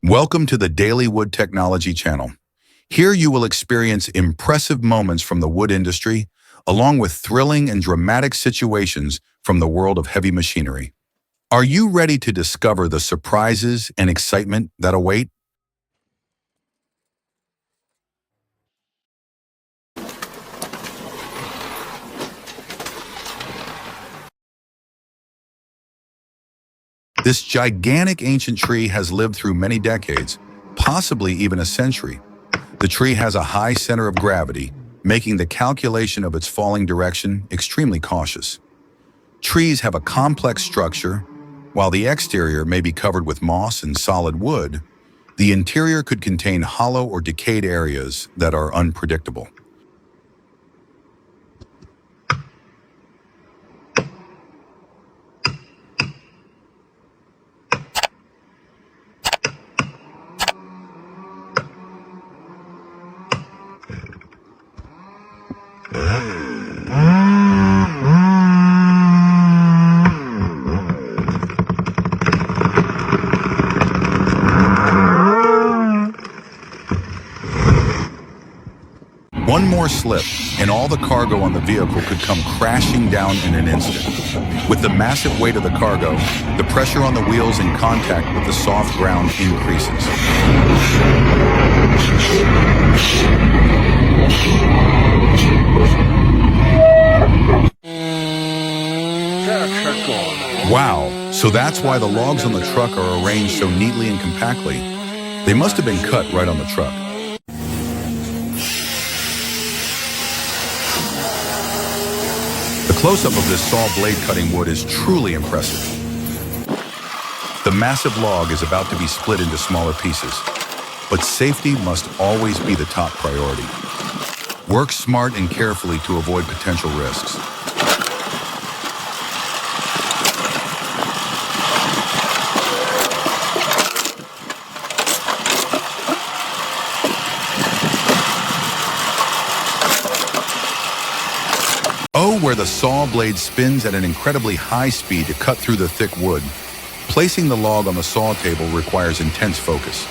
Welcome to the Dail Wood Technology channel. Here you will experience impressive moments from the wood industry, along with thrilling and dramatic situations from the world of heavy machinery. Are you ready to discover the surprises and excitement that await? This gigantic ancient tree has lived through many decades, possibly even a century. The tree has a high center of gravity, making the calculation of its falling direction extremely cautious. Trees have a complex structure. While the exterior may be covered with moss and solid wood, the interior could contain hollow or decayed areas that are unpredictable. One more slip, and all the cargo on the vehicle could come crashing down in an instant. With the massive weight of the cargo, the pressure on the wheels in contact with the soft ground increases. Wow, so that's why the logs on the truck are arranged so neatly and compactly. They must have been cut right on the truck. The close-up of this saw blade cutting wood is truly impressive. The massive log is about to be split into smaller pieces, but safety must always be the top priority. Work smart and carefully to avoid potential risks. Oh, where the saw blade spins at an incredibly high speed to cut through the thick wood. Placing the log on the saw table requires intense focus.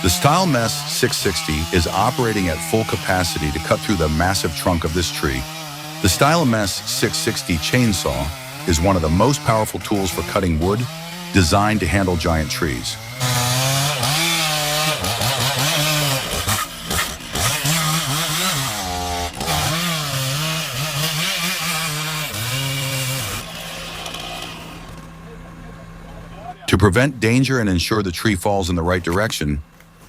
The StyleMess 660 is operating at full capacity to cut through the massive trunk of this tree. The StyleMess 660 chainsaw is one of the most powerful tools for cutting wood, designed to handle giant trees. To prevent danger and ensure the tree falls in the right direction,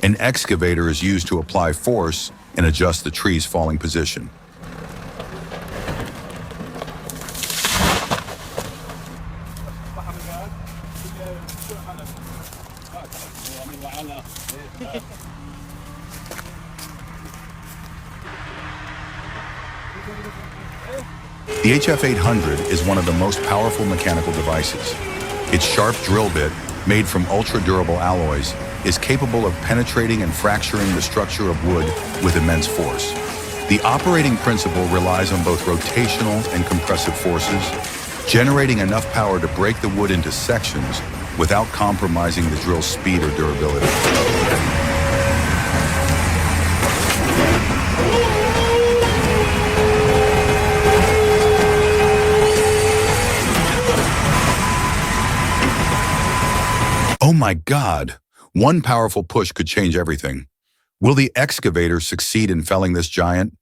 an excavator is used to apply force and adjust the tree's falling position. The HF800 is one of the most powerful mechanical devices. Its sharp drill bit, made from ultra-durable alloys, is capable of penetrating and fracturing the structure of wood with immense force. The operating principle relies on both rotational and compressive forces, generating enough power to break the wood into sections without compromising the drill's speed or durability. Oh my God! One powerful push could change everything. Will the excavator succeed in felling this giant?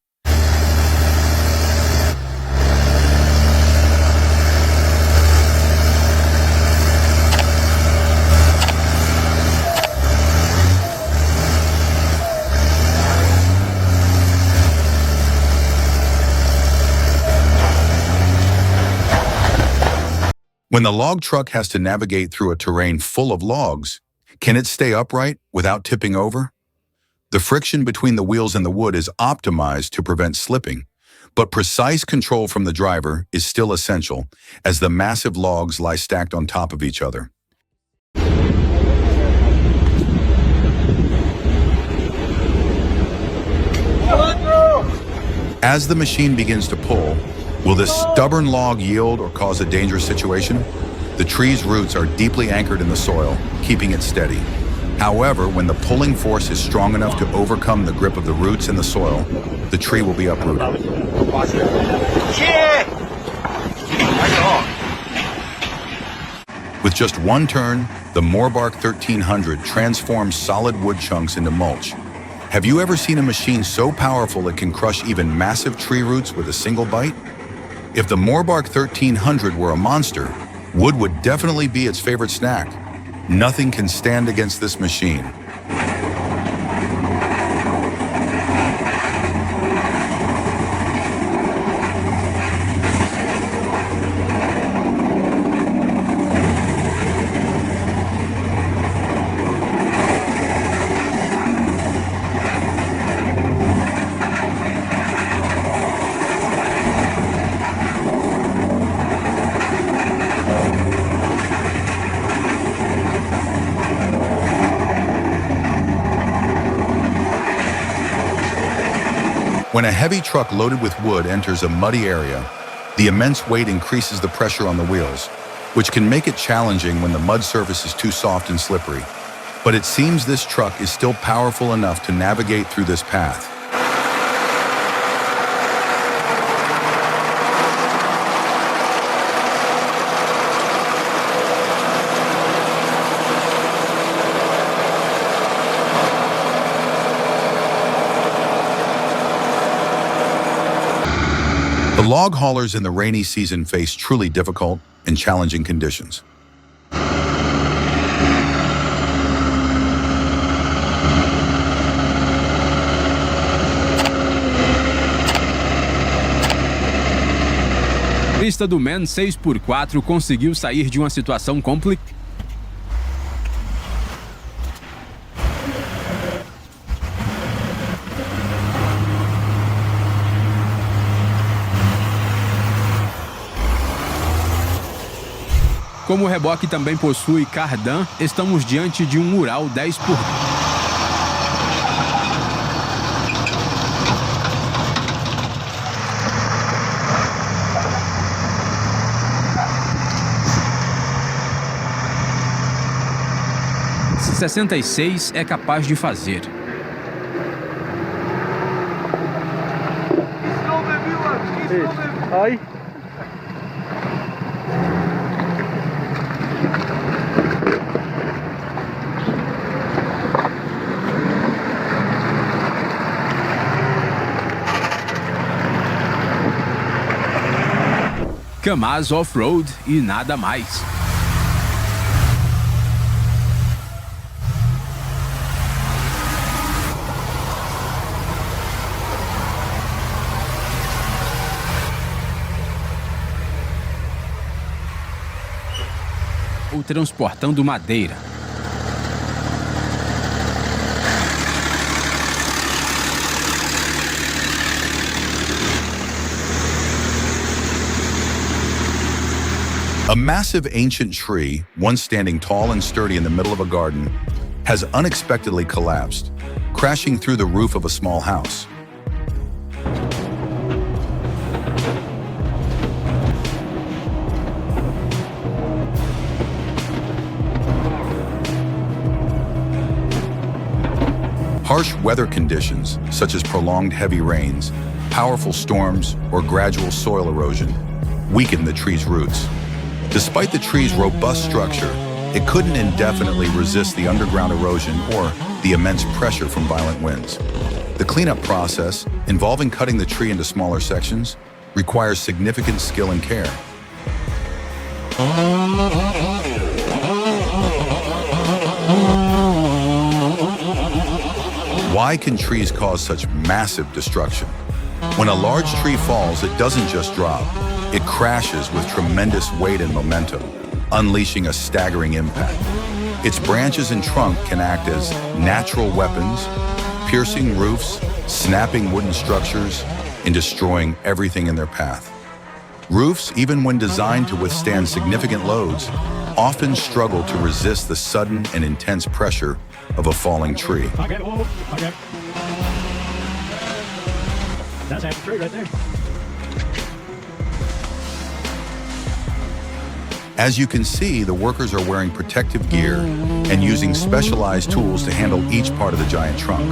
When the log truck has to navigate through a terrain full of logs, can it stay upright without tipping over? The friction between the wheels and the wood is optimized to prevent slipping, but precise control from the driver is still essential as the massive logs lie stacked on top of each other. As the machine begins to pull, will this stubborn log yield or cause a dangerous situation? The tree's roots are deeply anchored in the soil, keeping it steady. However, when the pulling force is strong enough to overcome the grip of the roots in the soil, the tree will be uprooted. With just one turn, the Morbark 1300 transforms solid wood chunks into mulch. Have you ever seen a machine so powerful it can crush even massive tree roots with a single bite? If the Morbark 1300 were a monster, wood would definitely be its favorite snack. Nothing can stand against this machine. When a heavy truck loaded with wood enters a muddy area, the immense weight increases the pressure on the wheels, which can make it challenging when the mud surface is too soft and slippery. But it seems this truck is still powerful enough to navigate through this path. The log haulers in the rainy season face truly difficult and challenging conditions. Pista do Man 6x4 conseguiu sair de uma situação complicada. Como o reboque também possui cardan, estamos diante de um mural 10x10. ...66 é capaz de fazer. Ai. Kamaz off-road e nada mais. Ou transportando madeira. A massive ancient tree, once standing tall and sturdy in the middle of a garden, has unexpectedly collapsed, crashing through the roof of a small house. Harsh weather conditions, such as prolonged heavy rains, powerful storms, or gradual soil erosion, weaken the tree's roots. Despite the tree's robust structure, it couldn't indefinitely resist the underground erosion or the immense pressure from violent winds. The cleanup process, involving cutting the tree into smaller sections, requires significant skill and care. Why can trees cause such massive destruction? When a large tree falls, it doesn't just drop. It crashes with tremendous weight and momentum, unleashing a staggering impact. Its branches and trunk can act as natural weapons, piercing roofs, snapping wooden structures, and destroying everything in their path. Roofs, even when designed to withstand significant loads, often struggle to resist the sudden and intense pressure of a falling tree. That's half the tree right there. As you can see, the workers are wearing protective gear and using specialized tools to handle each part of the giant trunk.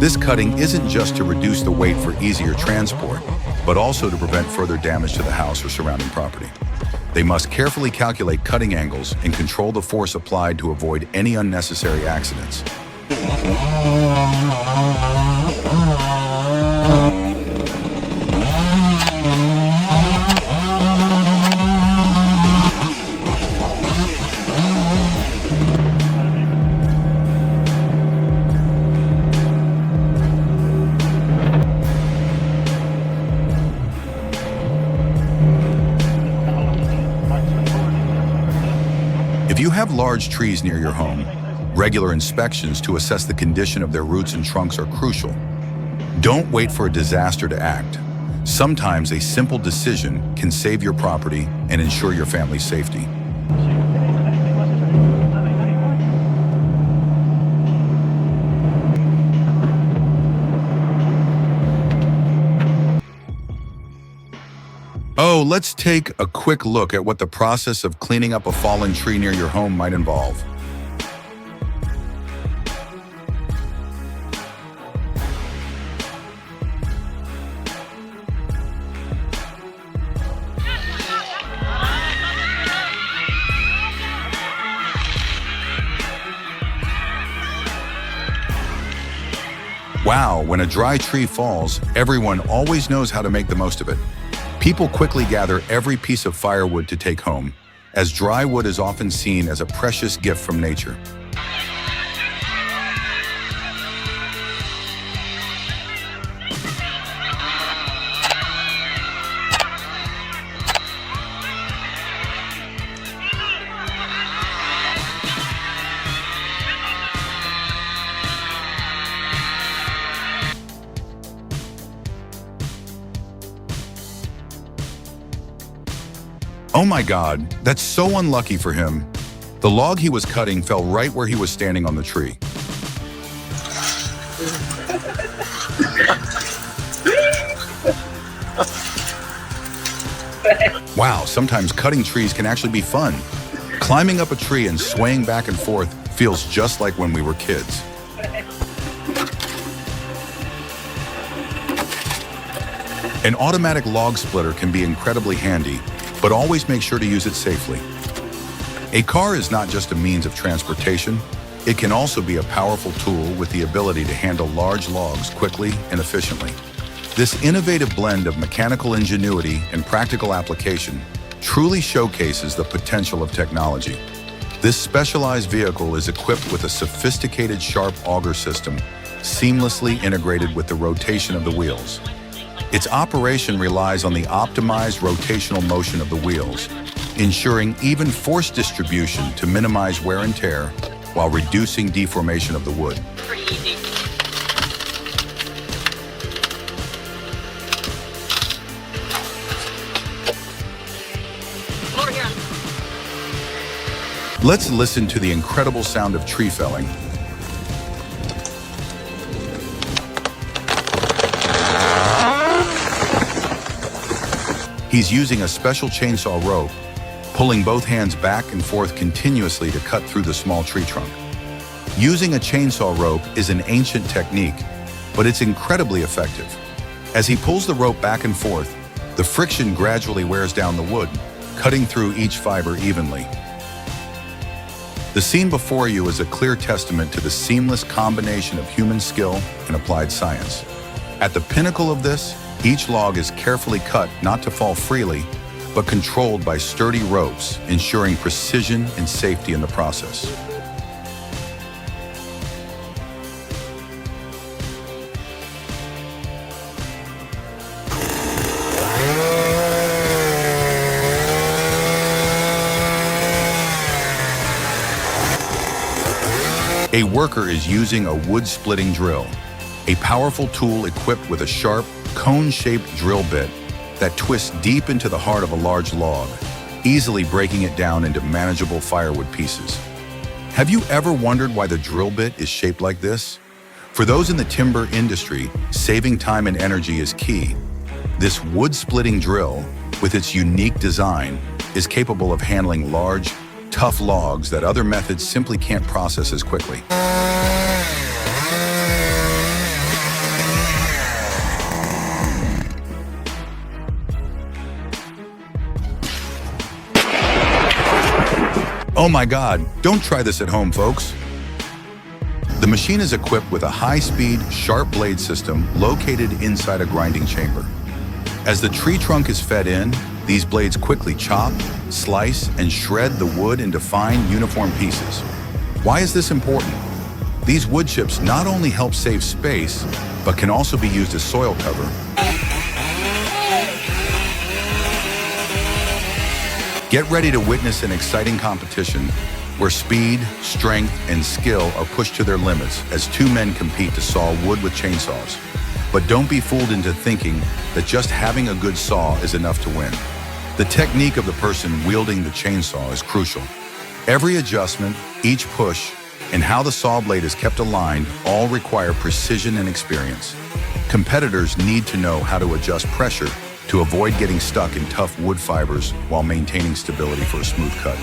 This cutting isn't just to reduce the weight for easier transport, but also to prevent further damage to the house or surrounding property. They must carefully calculate cutting angles and control the force applied to avoid any unnecessary accidents. If you have large trees near your home, regular inspections to assess the condition of their roots and trunks are crucial. Don't wait for a disaster to act. Sometimes a simple decision can save your property and ensure your family's safety. Oh, let's take a quick look at what the process of cleaning up a fallen tree near your home might involve. Wow, when a dry tree falls, everyone always knows how to make the most of it. People quickly gather every piece of firewood to take home, as dry wood is often seen as a precious gift from nature. Oh my God, that's so unlucky for him. The log he was cutting fell right where he was standing on the tree. Wow, sometimes cutting trees can actually be fun. Climbing up a tree and swaying back and forth feels just like when we were kids. An automatic log splitter can be incredibly handy, but always make sure to use it safely. A car is not just a means of transportation, it can also be a powerful tool with the ability to handle large logs quickly and efficiently. This innovative blend of mechanical ingenuity and practical application truly showcases the potential of technology. This specialized vehicle is equipped with a sophisticated sharp auger system, seamlessly integrated with the rotation of the wheels. Its operation relies on the optimized rotational motion of the wheels, ensuring even force distribution to minimize wear and tear while reducing deformation of the wood. Pretty easy. Over here. Let's listen to the incredible sound of tree felling. He's using a special chainsaw rope, pulling both hands back and forth continuously to cut through the small tree trunk. Using a chainsaw rope is an ancient technique, but it's incredibly effective. As he pulls the rope back and forth, the friction gradually wears down the wood, cutting through each fiber evenly. The scene before you is a clear testament to the seamless combination of human skill and applied science. At the pinnacle of this, each log is carefully cut not to fall freely, but controlled by sturdy ropes, ensuring precision and safety in the process. A worker is using a wood-splitting drill, a powerful tool equipped with a sharp, cone-shaped drill bit that twists deep into the heart of a large log, easily breaking it down into manageable firewood pieces. Have you ever wondered why the drill bit is shaped like this? For those in the timber industry, saving time and energy is key. This wood-splitting drill, with its unique design, is capable of handling large, tough logs that other methods simply can't process as quickly. Oh my God, don't try this at home, folks. The machine is equipped with a high-speed, sharp blade system located inside a grinding chamber. As the tree trunk is fed in, these blades quickly chop, slice, and shred the wood into fine, uniform pieces. Why is this important? These wood chips not only help save space, but can also be used as soil cover. Get ready to witness an exciting competition where speed, strength, and skill are pushed to their limits as two men compete to saw wood with chainsaws. But don't be fooled into thinking that just having a good saw is enough to win. The technique of the person wielding the chainsaw is crucial. Every adjustment, each push, and how the saw blade is kept aligned all require precision and experience. Competitors need to know how to adjust pressure to avoid getting stuck in tough wood fibers while maintaining stability for a smooth cut.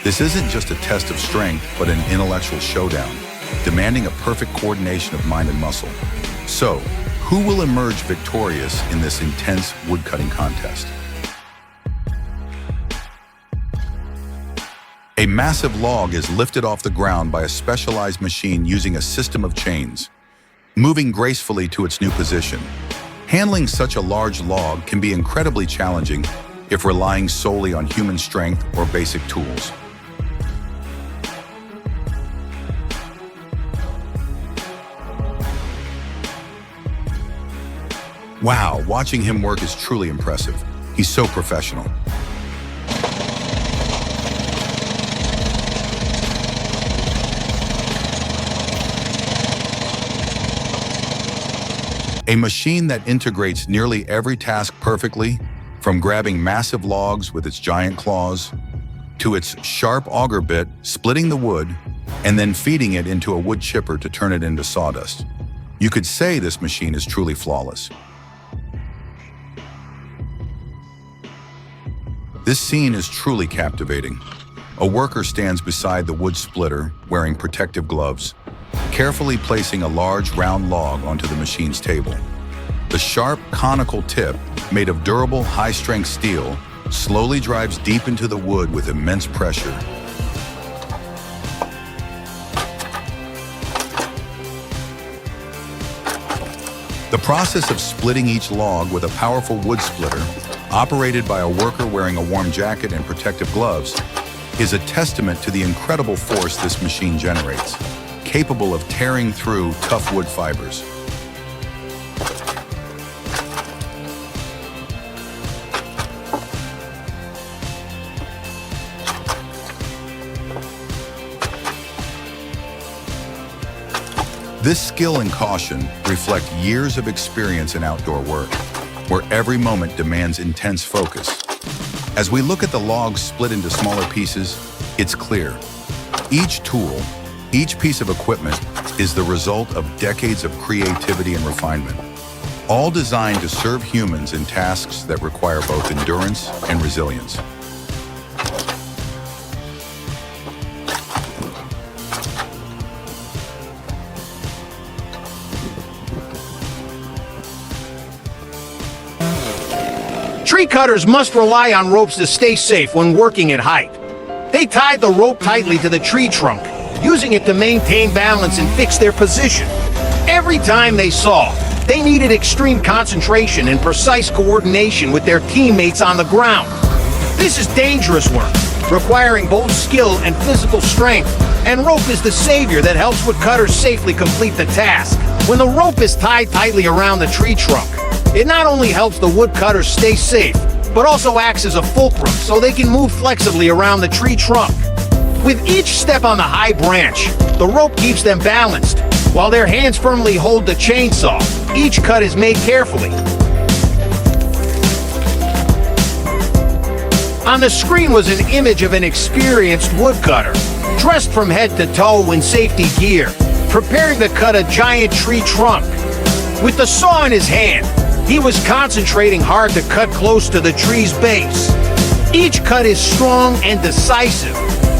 This isn't just a test of strength, but an intellectual showdown, demanding a perfect coordination of mind and muscle. So, who will emerge victorious in this intense woodcutting contest? A massive log is lifted off the ground by a specialized machine using a system of chains, moving gracefully to its new position. Handling such a large log can be incredibly challenging if relying solely on human strength or basic tools. Wow, watching him work is truly impressive. He's so professional. A machine that integrates nearly every task perfectly, from grabbing massive logs with its giant claws, to its sharp auger bit splitting the wood, and then feeding it into a wood chipper to turn it into sawdust. You could say this machine is truly flawless. This scene is truly captivating. A worker stands beside the wood splitter, wearing protective gloves, carefully placing a large round log onto the machine's table. The sharp, conical tip, made of durable, high-strength steel, slowly drives deep into the wood with immense pressure. The process of splitting each log with a powerful wood splitter, operated by a worker wearing a warm jacket and protective gloves, is a testament to the incredible force this machine generates, capable of tearing through tough wood fibers. This skill and caution reflect years of experience in outdoor work, where every moment demands intense focus. As we look at the logs split into smaller pieces, it's clear. Each tool, each piece of equipment is the result of decades of creativity and refinement, all designed to serve humans in tasks that require both endurance and resilience. Tree cutters must rely on ropes to stay safe when working at height. They tied the rope tightly to the tree trunk, using it to maintain balance and fix their position. Every time they saw, they needed extreme concentration and precise coordination with their teammates on the ground. This is dangerous work, requiring both skill and physical strength, and rope is the savior that helps woodcutters safely complete the task. When the rope is tied tightly around the tree trunk, it not only helps the woodcutters stay safe, but also acts as a fulcrum so they can move flexibly around the tree trunk. With each step on the high branch, the rope keeps them balanced, while their hands firmly hold the chainsaw. Each cut is made carefully. On the screen was an image of an experienced woodcutter, dressed from head to toe in safety gear, preparing to cut a giant tree trunk. With the saw in his hand, he was concentrating hard to cut close to the tree's base. Each cut is strong and decisive,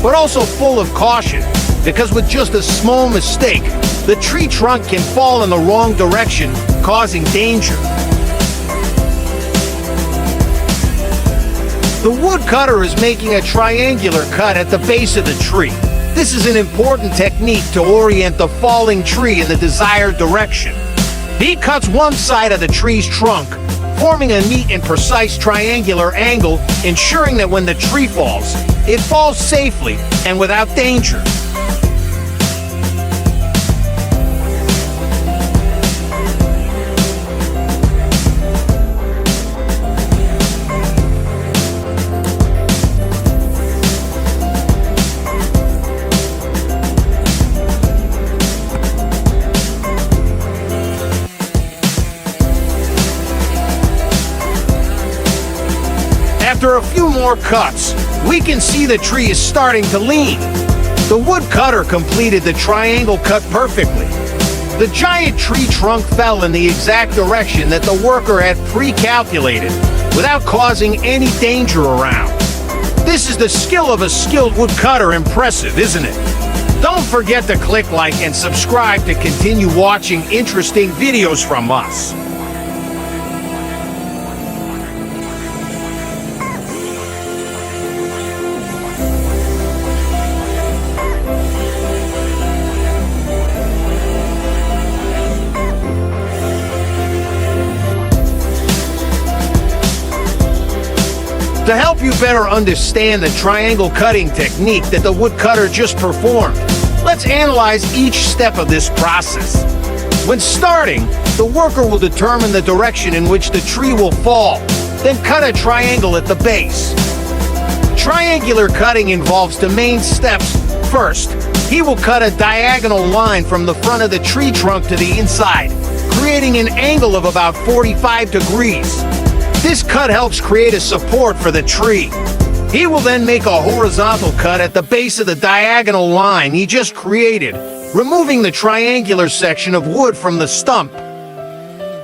but also full of caution, because with just a small mistake, the tree trunk can fall in the wrong direction, causing danger. The woodcutter is making a triangular cut at the base of the tree. This is an important technique to orient the falling tree in the desired direction. He cuts one side of the tree's trunk, forming a neat and precise triangular angle, ensuring that when the tree falls, it falls safely and without danger. After a few more cuts, we can see the tree is starting to lean. The woodcutter completed the triangle cut perfectly. The giant tree trunk fell in the exact direction that the worker had pre-calculated, without causing any danger around. This is the skill of a skilled woodcutter. Impressive, isn't it? Don't forget to click like and subscribe to continue watching interesting videos from us. To help you better understand the triangle cutting technique that the woodcutter just performed, let's analyze each step of this process. When starting, the worker will determine the direction in which the tree will fall, then cut a triangle at the base. Triangular cutting involves the main steps. First, he will cut a diagonal line from the front of the tree trunk to the inside, creating an angle of about 45 degrees. This cut helps create a support for the tree. He will then make a horizontal cut at the base of the diagonal line he just created, removing the triangular section of wood from the stump.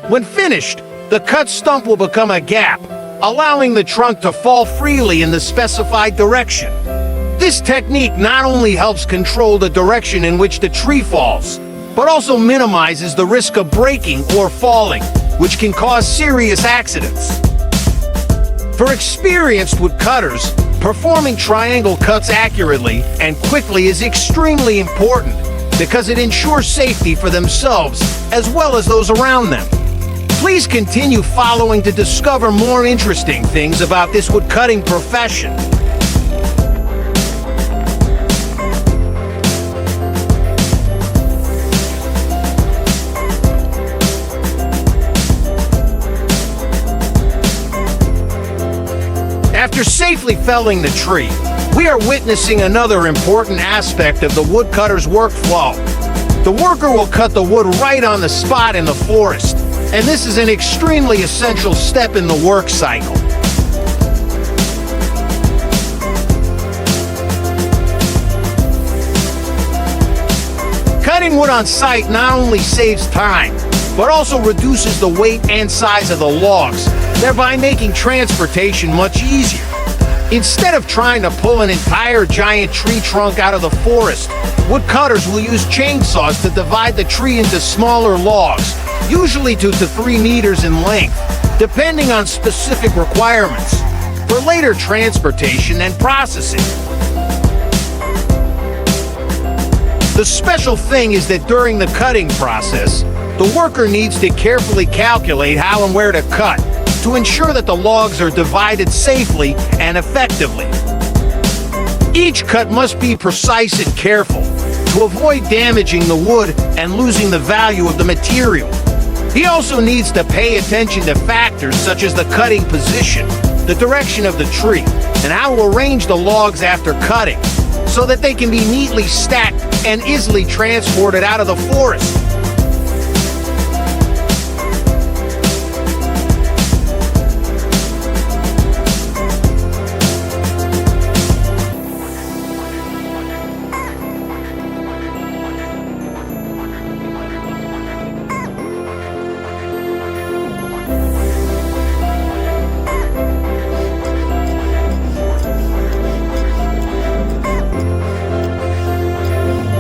When finished, the cut stump will become a gap, allowing the trunk to fall freely in the specified direction. This technique not only helps control the direction in which the tree falls, but also minimizes the risk of breaking or falling, which can cause serious accidents. For experienced woodcutters, performing triangle cuts accurately and quickly is extremely important because it ensures safety for themselves as well as those around them. Please continue following to discover more interesting things about this woodcutting profession. After safely felling the tree, we are witnessing another important aspect of the woodcutter's workflow. The worker will cut the wood right on the spot in the forest, and this is an extremely essential step in the work cycle. Cutting wood on site not only saves time, but also reduces the weight and size of the logs, thereby making transportation much easier. Instead of trying to pull an entire giant tree trunk out of the forest, woodcutters will use chainsaws to divide the tree into smaller logs, usually 2 to 3 meters in length, depending on specific requirements, for later transportation and processing. The special thing is that during the cutting process, the worker needs to carefully calculate how and where to cut to ensure that the logs are divided safely and effectively. Each cut must be precise and careful to avoid damaging the wood and losing the value of the material. He also needs to pay attention to factors such as the cutting position, the direction of the tree, and how to arrange the logs after cutting, so that they can be neatly stacked and easily transported out of the forest.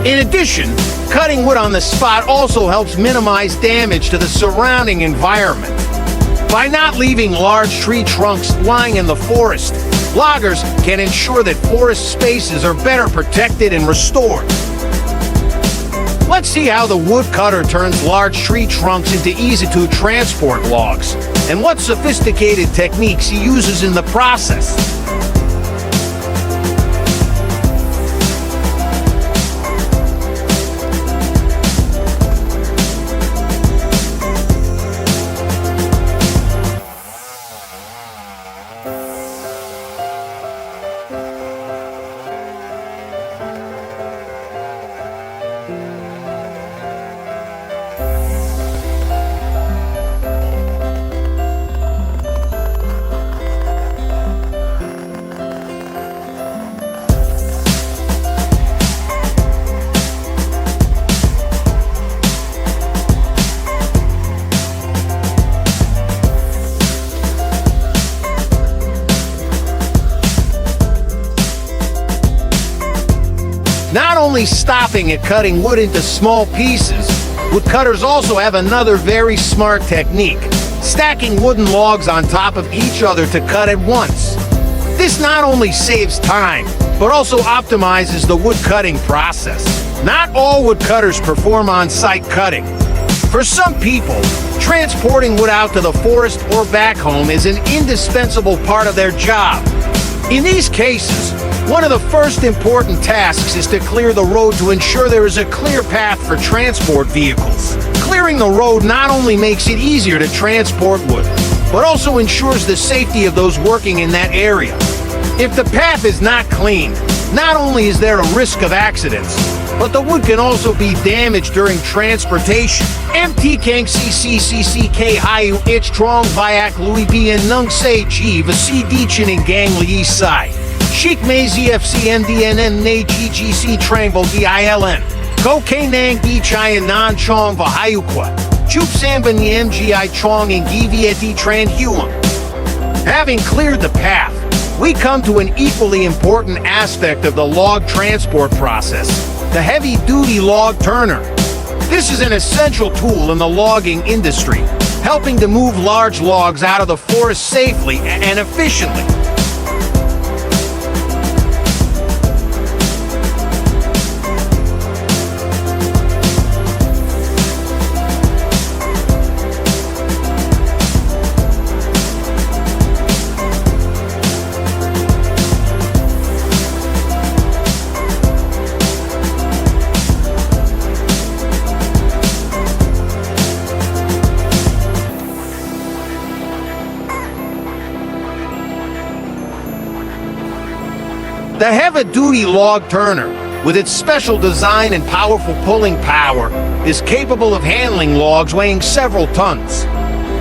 In addition, cutting wood on the spot also helps minimize damage to the surrounding environment. By not leaving large tree trunks lying in the forest, loggers can ensure that forest spaces are better protected and restored. Let's see how the woodcutter turns large tree trunks into easy-to-transport logs, and what sophisticated techniques he uses in the process. Not only stopping at cutting wood into small pieces, woodcutters also have another very smart technique: stacking wooden logs on top of each other to cut at once. This not only saves time, but also optimizes the wood cutting process. Not all woodcutters perform on-site cutting. For some people, transporting wood out to the forest or back home is an indispensable part of their job. In these cases, one of the first important tasks is to clear the road to ensure there is a clear path for transport vehicles. Clearing the road not only makes it easier to transport wood, but also ensures the safety of those working in that area. If the path is not clean, not only is there a risk of accidents, but the wood can also be damaged during transportation. MT Kang CCCCK Hayu Ich Trong Viak Louis B and Nung Se Ji Vasi Dichin and Gang Li Sai. Sheik Mei ZFC NDNN Na GGC Trangle DILN. Go K Nang Di Chai and Nan Chong Vahayukwa. Chup Samban the MGI Chong and Givieti Tran Huang. Having cleared the path, we come to an equally important aspect of the log transport process: the heavy-duty log turner. This is an essential tool in the logging industry, helping to move large logs out of the forest safely and efficiently. The heavy-duty log turner, with its special design and powerful pulling power, is capable of handling logs weighing several tons.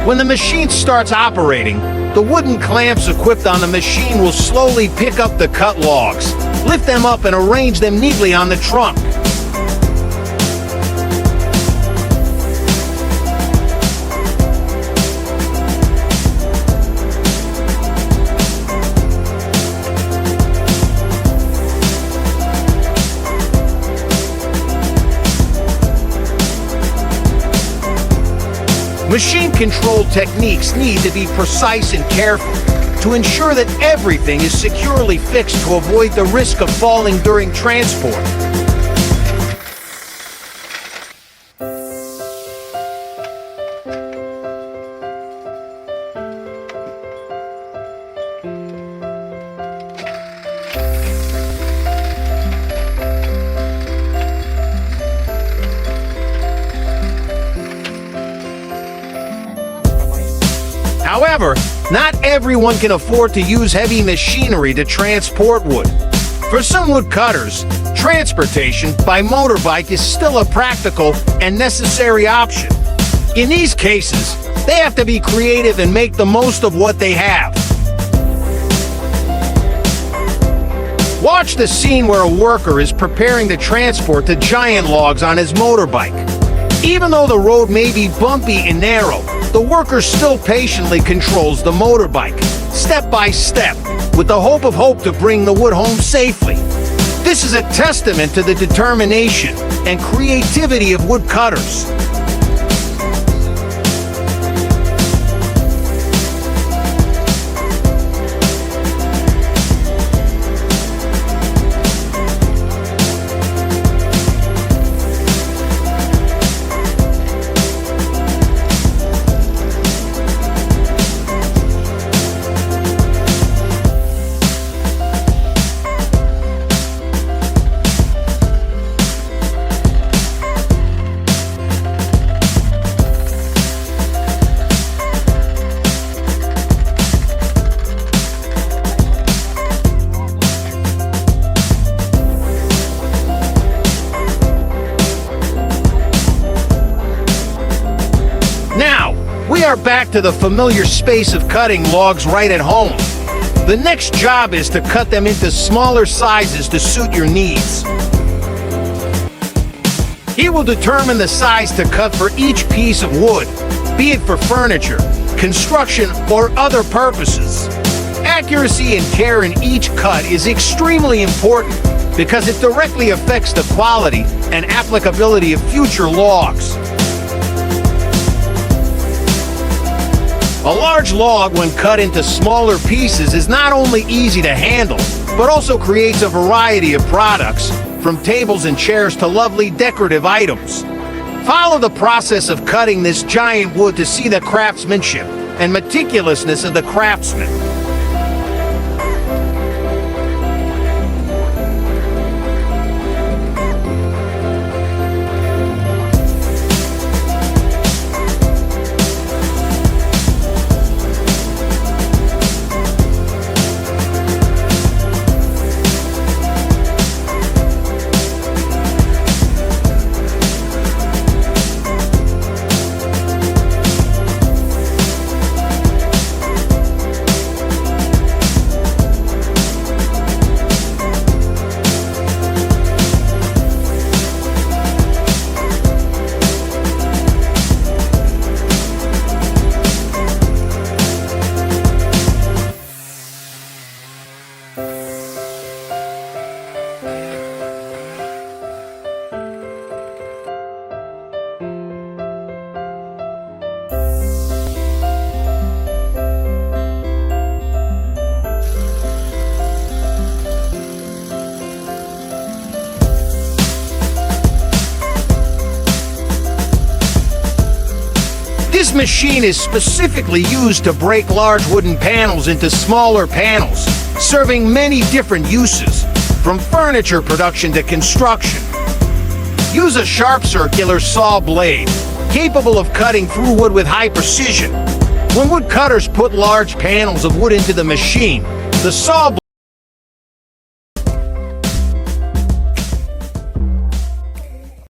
When the machine starts operating, the wooden clamps equipped on the machine will slowly pick up the cut logs, lift them up and arrange them neatly on the trunk. Machine control techniques need to be precise and careful to ensure that everything is securely fixed to avoid the risk of falling during transport. However, not everyone can afford to use heavy machinery to transport wood. For some woodcutters, transportation by motorbike is still a practical and necessary option. In these cases, they have to be creative and make the most of what they have. Watch the scene where a worker is preparing to transport the giant logs on his motorbike. Even though the road may be bumpy and narrow, the worker still patiently controls the motorbike, step by step, with the hope to bring the wood home safely. This is a testament to the determination and creativity of woodcutters. We are back to the familiar space of cutting logs right at home. The next job is to cut them into smaller sizes to suit your needs. He will determine the size to cut for each piece of wood, be it for furniture, construction, or other purposes. Accuracy and care in each cut is extremely important because it directly affects the quality and applicability of future logs. A large log, when cut into smaller pieces, is not only easy to handle, but also creates a variety of products, from tables and chairs to lovely decorative items. Follow the process of cutting this giant wood to see the craftsmanship and meticulousness of the craftsman. This machine is specifically used to break large wooden panels into smaller panels, serving many different uses, from furniture production to construction. Use a sharp circular saw blade, capable of cutting through wood with high precision. When woodcutters put large panels of wood into the machine, the saw blade